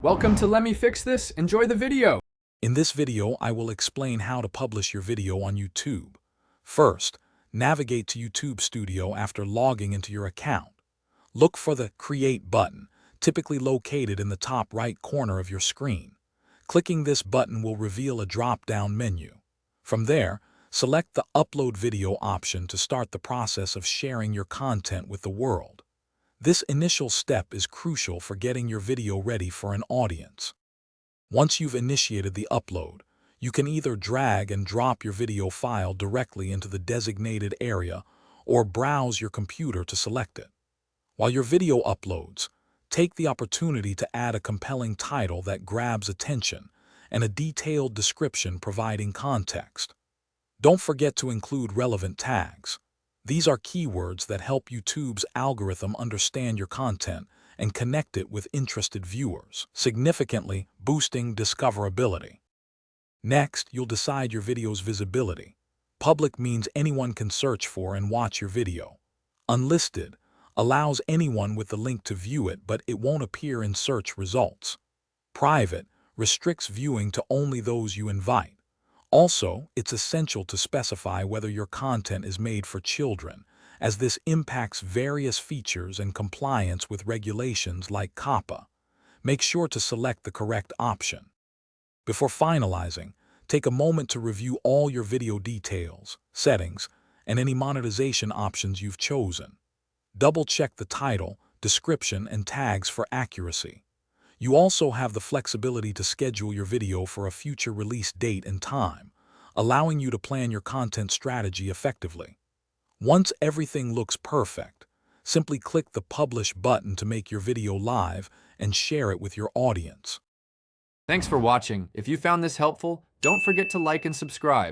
Welcome to Let Me Fix This. Enjoy the video. In this video, I will explain how to publish your video on YouTube. First, navigate to YouTube Studio after logging into your account. Look for the Create button, typically located in the top right corner of your screen. Clicking this button will reveal a drop-down menu. From there, select the Upload Video option to start the process of sharing your content with the world. This initial step is crucial for getting your video ready for an audience. Once you've initiated the upload, you can either drag and drop your video file directly into the designated area or browse your computer to select it. While your video uploads, take the opportunity to add a compelling title that grabs attention and a detailed description providing context. Don't forget to include relevant tags. These are keywords that help YouTube's algorithm understand your content and connect it with interested viewers, significantly boosting discoverability. Next, you'll decide your video's visibility. Public means anyone can search for and watch your video. Unlisted allows anyone with the link to view it, but it won't appear in search results. Private restricts viewing to only those you invite. Also, it's essential to specify whether your content is made for children, as this impacts various features and compliance with regulations like COPPA. Make sure to select the correct option. Before finalizing, take a moment to review all your video details, settings, and any monetization options you've chosen. Double-check the title, description, and tags for accuracy. You also have the flexibility to schedule your video for a future release date and time, allowing you to plan your content strategy effectively. Once everything looks perfect, simply click the Publish button to make your video live and share it with your audience. Thanks for watching. If you found this helpful, don't forget to like and subscribe.